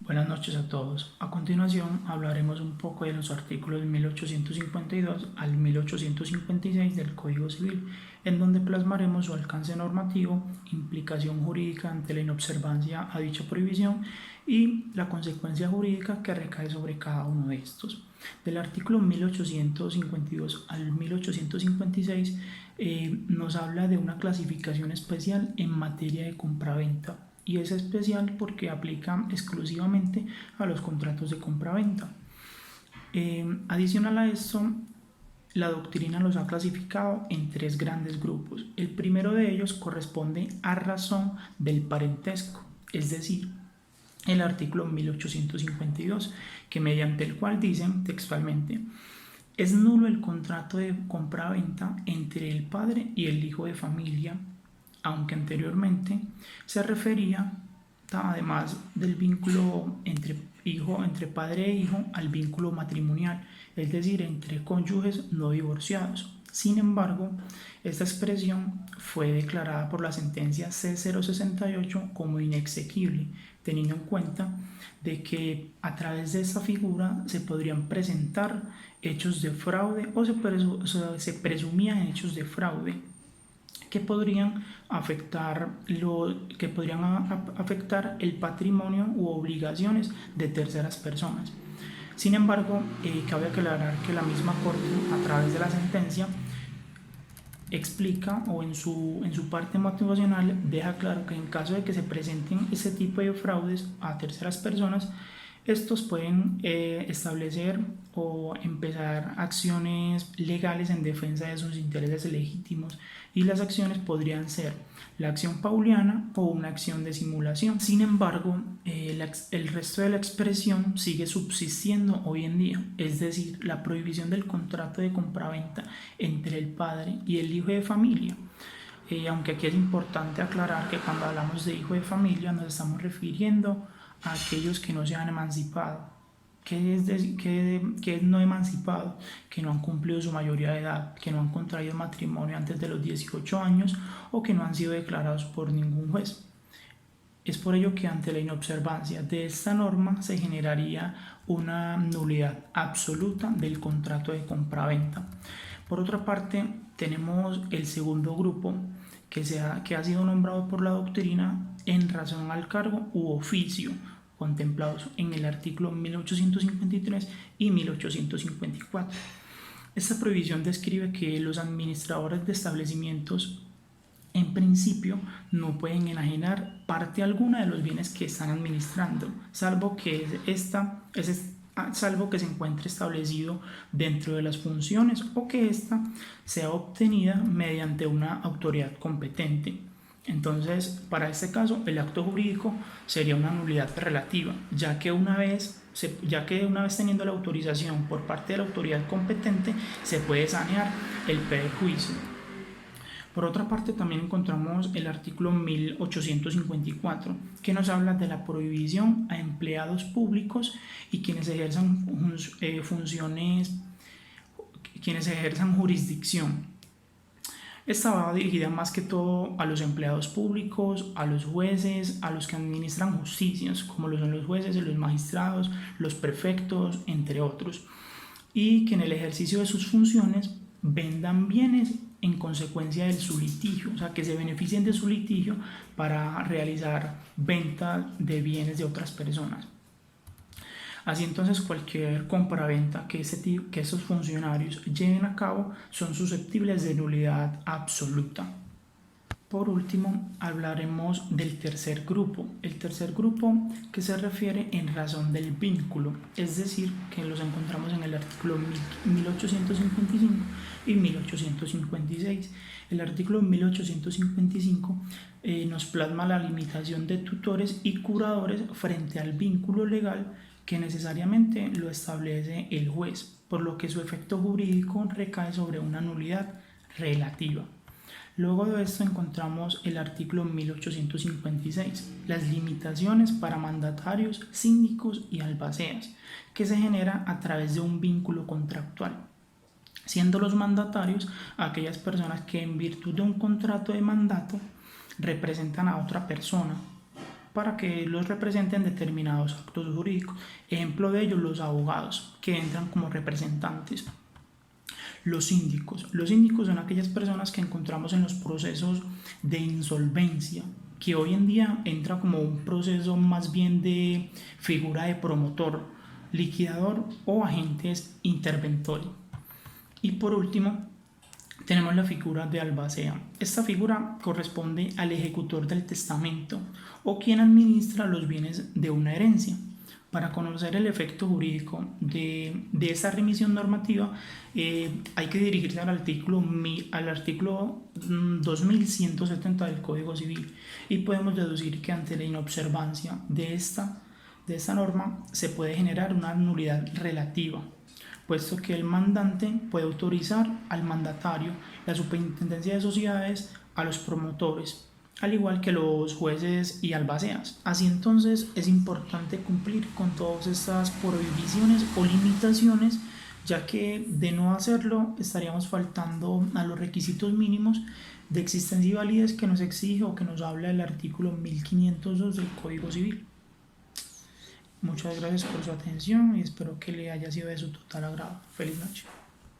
Buenas noches a todos. A continuación hablaremos un poco de los artículos 1852 al 1856 del Código Civil, en donde plasmaremos su alcance normativo, implicación jurídica ante la inobservancia a dicha prohibición y la consecuencia jurídica que recae sobre cada uno de estos. Del artículo 1852 al 1856 nos habla de una clasificación especial en materia de compraventa. Y es especial porque aplica exclusivamente a los contratos de compraventa. Adicional a esto, la doctrina los ha clasificado en tres grandes grupos. El primero de ellos corresponde a razón del parentesco, es decir, el artículo 1852, que mediante el cual dicen textualmente: es nulo el contrato de compraventa entre el padre y el hijo de familia, aunque anteriormente se refería, además del vínculo entre padre e hijo, al vínculo matrimonial, es decir, entre cónyuges no divorciados. Sin embargo, esta expresión fue declarada por la sentencia C068 como inexequible, teniendo en cuenta de que a través de esta figura se podrían presentar hechos de fraude o se presumían hechos de fraude que podrían afectar el patrimonio u obligaciones de terceras personas. Sin embargo, cabe aclarar que la misma Corte, a través de la sentencia, explica, o en su parte motivacional deja claro que en caso de que se presenten este tipo de fraudes a terceras personas, estos pueden establecer o empezar acciones legales en defensa de sus intereses legítimos, y las acciones podrían ser la acción pauliana o una acción de simulación. Sin embargo, el resto de la expresión sigue subsistiendo hoy en día, es decir, la prohibición del contrato de compraventa entre el padre y el hijo de familia. Aunque aquí es importante aclarar que cuando hablamos de hijo de familia nos estamos refiriendo a aquellos que no se han emancipado. ¿Qué es no emancipado? Que no han cumplido su mayoría de edad, que no han contraído matrimonio antes de los 18 años o que no han sido declarados por ningún juez. Es por ello que ante la inobservancia de esta norma se generaría una nulidad absoluta del contrato de compraventa. Por otra parte, tenemos el segundo grupo que ha sido nombrado por la doctrina en razón al cargo u oficio, contemplados en el artículo 1853 y 1854. Esta prohibición describe que los administradores de establecimientos en principio no pueden enajenar parte alguna de los bienes que están administrando, salvo que se encuentre establecido dentro de las funciones o que ésta sea obtenida mediante una autoridad competente. Entonces, para este caso, el acto jurídico sería una nulidad relativa, ya que una vez teniendo la autorización por parte de la autoridad competente, se puede sanear el perjuicio. Por otra parte, también encontramos el artículo 1854, que nos habla de la prohibición a empleados públicos y quienes ejerzan jurisdicción. Esta va dirigida más que todo a los empleados públicos, a los jueces, a los que administran justicias, como lo son los jueces, los magistrados, los prefectos, entre otros, y que en el ejercicio de sus funciones vendan bienes en consecuencia de su litigio, o sea, que se beneficien de su litigio para realizar venta de bienes de otras personas. Así entonces, cualquier compraventa que esos funcionarios lleven a cabo son susceptibles de nulidad absoluta. Por último, hablaremos del tercer grupo. El tercer grupo, que se refiere en razón del vínculo, es decir, que los encontramos en el artículo 1855 y 1856. El artículo 1855 nos plasma la limitación de tutores y curadores frente al vínculo legal que necesariamente lo establece el juez, por lo que su efecto jurídico recae sobre una nulidad relativa. Luego de esto encontramos el artículo 1856, las limitaciones para mandatarios, síndicos y albaceas, que se genera a través de un vínculo contractual, siendo los mandatarios aquellas personas que en virtud de un contrato de mandato representan a otra persona para que los representen determinados actos jurídicos. Ejemplo de ello, los abogados que entran como representantes. Los síndicos. Los síndicos son aquellas personas que encontramos en los procesos de insolvencia, que hoy en día entra como un proceso más bien de figura de promotor, liquidador o agentes interventores. Y por último, tenemos la figura de albacea. Esta figura corresponde al ejecutor del testamento o quien administra los bienes de una herencia. Para conocer el efecto jurídico de esta remisión normativa, hay que dirigirse al artículo 2170 del Código Civil, y podemos deducir que ante la inobservancia de esta norma se puede generar una nulidad relativa, puesto que el mandante puede autorizar al mandatario, la superintendencia de sociedades, a los promotores, al igual que los jueces y albaceas. Así entonces es importante cumplir con todas estas prohibiciones o limitaciones, ya que de no hacerlo estaríamos faltando a los requisitos mínimos de existencia y validez que nos exige o que nos habla el artículo 1502 del Código Civil. Muchas gracias por su atención y espero que le haya sido de su total agrado. Feliz noche.